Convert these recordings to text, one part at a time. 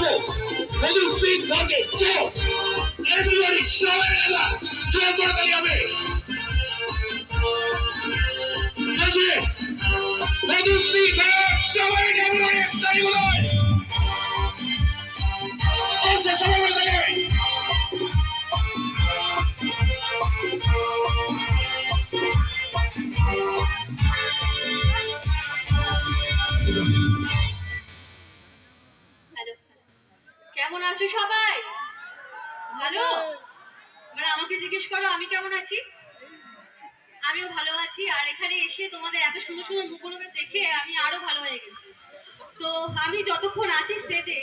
যাবো মধুশ্রী ঘরকে। চল এভরিবডি সবাই এলা চল তাড়াতাড়ি হবে আছে মধুশ্রী ঘর সবাই কেমন একটাই বলে চলছে সবাই বলে যাবে। কেমন আছো সবাই? ভালো? মানে আমাকে জিজ্ঞেস করো আমি কেমন আছি? আমিও ভালো আছি। আর এখানে এসে তোমাদের এত সুন্দর সুন্দর মুখগুলোকে দেখে আমি আরো ভালো হয়ে গেছি। তো আমি যতক্ষণ আছি স্টেজে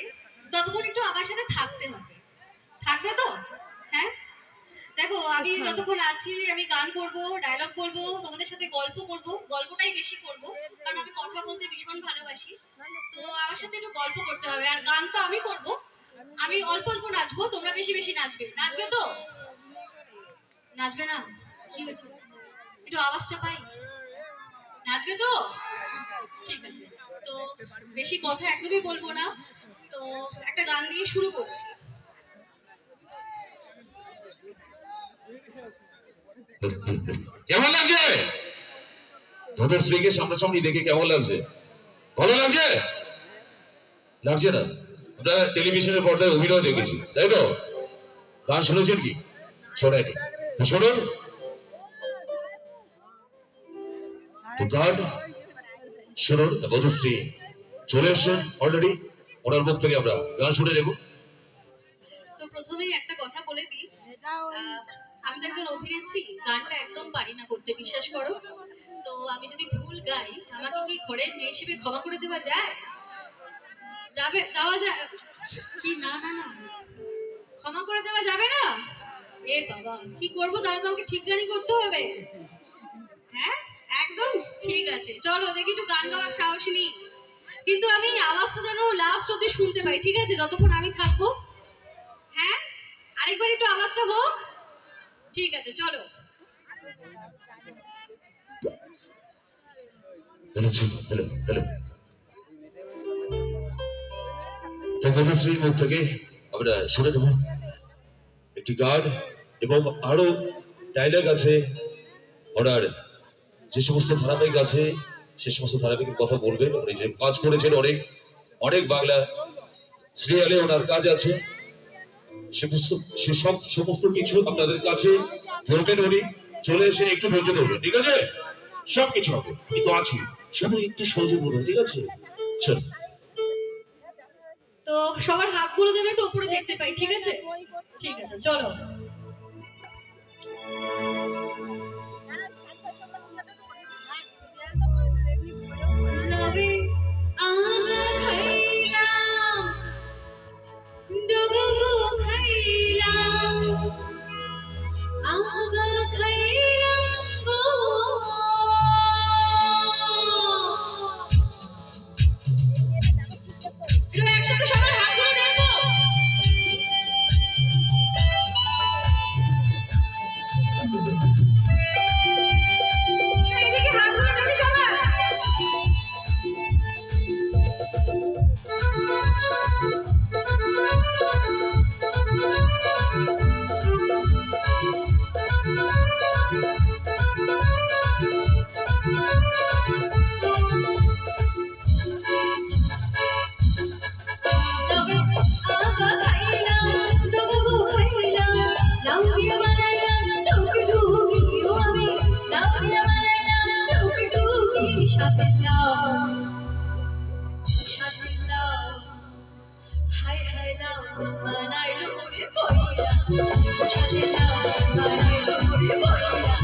ততক্ষণ একটু আমার সাথে থাকতে হবে। থাকবে তো? হ্যাঁ, দেখো আমি যতক্ষণ আছি আমি গান করব, ডায়লগ বলবো, তোমাদের সাথে গল্প করব। গল্পটাই বেশি করব কারণ আমি কথা বলতে ভীষণ ভালোবাসি। তো আমার সাথে একটু গল্প করতে হবে। আর গান তো আমি করব, আমি অল্প অল্প নাচবো, তোমরা বেশি বেশি নাচবে। নাচবে তো? নাচবে না? কি হয়েছে? একটু আওয়াজটা পাই। নাচবে তো? ঠিক আছে। তো বেশি কথা একদমই বলবো না। তো একটা গান দিয়ে শুরু করছি। কেমন লাগছে মধুশ্রীকে সামনাসামনি দেখে? কেমন লাগছে? ভালো লাগছে? লাগছে না? আমরা টেলিভিশনের পর্দায় অভিনয় দেখেছি, তাই তো? গান শুনেছেন কি? শোনেনি? শুনুন তো গান শুনুন। মধুশ্রী চলে এসছেন অলরেডি, ওনার মুখ থেকে আমরা গান শুনে নেব। তো প্রথমেই একটা কথা বলে দিই, আমি তো একজন অভিনেত্রী, গানটা একদম পারি না করতে, বিশ্বাস করো। তো আমি যদি ভুল গাই আমাকে কি ঘরের মেয়ে হিসেবে ক্ষমা করে দেওয়া যায়? যাবে? যাওয়া যায় কি? না না না, ক্ষমা করে দেওয়া যাবে না? এ বাবা, কি করবো? তাহলে তো আমাকে ঠিক গানই করতে হবে। হ্যাঁ, একদম ঠিক আছে। চলো দেখি একটু গান গাওয়ার সাহস নিই, কিন্তু আমি আওয়াজটা যেন লাস্ট অব্দি শুনতে পাই, ঠিক আছে? যতক্ষণ আমি থাকবো। হ্যাঁ, আরেকবার একটু আওয়াজটা হোক। ঠিক আছে, চলো। Hello hello. তো মধুশ্রীর মুখ থেকে আমরা শুনে দেবো একটি গান এবং আরো ডায়লগ আছে। ওনার যে সমস্ত ধারাবাহিক আছে সে সমস্ত ধারাবাহিকের কথা বলবেন। উনি যে কাজ করেছেন অনেক অনেক বাংলা সিরিয়ালে ওনার কাজ আছে, সেসব সমস্ত কিছু আপনাদের কাছে বলবেন উনি। চলে এসে একটু ধৈর্য ধরবেন, ঠিক আছে? সবকিছু হবে, কিন্তু আছি, শুধু একটু সহজে বলুন, ঠিক আছে? চল। তো সবার হাতগুলো যেন একটু উপরে দেখতে পাই, ঠিক আছে? ঠিক আছে, চলো। রবে আগা খাইলাম, ডুবো খাইলাম, আগা খাইলাম গো। একটু একসাথে সবার হাতগুলো দেখো। এদিকে হাতগুলো দেখি সবার। তবে আগা খাইলাম, ডুবো খাইলাম, লাউ দিয়ে বানাইলাম টুকি টুকি, ও আমি লাউ দিয়ে বানাইলাম টুকি টুকি, সাথে লাউ, সাথে লাউ, হাই হাই লাউ বানাইলো মোরে বইরা, ও সাথে লাউ বানাইলো মোরে বইরা,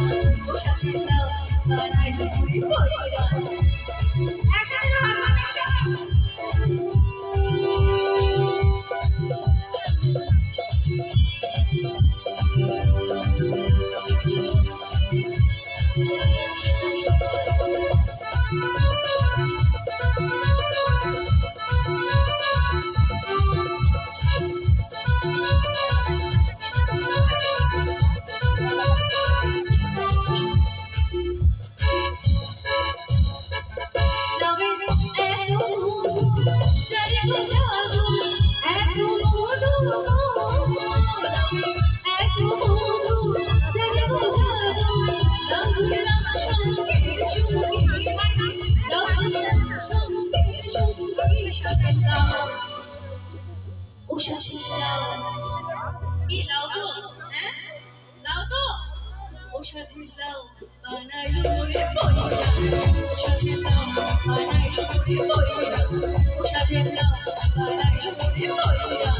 ও সাথে লাউ বানাইলো মোরে বইরা। একসাথে হাত বানাইলাম। সাথে লাউ কি লাউ তো হ্যাঁ লাউ তো ও সাথে লাউ বানাইলো রে বইরা ও সাথে লাউ বানাইলো রে বইরা ও সাথে লাউ বানাইলো রে বইরা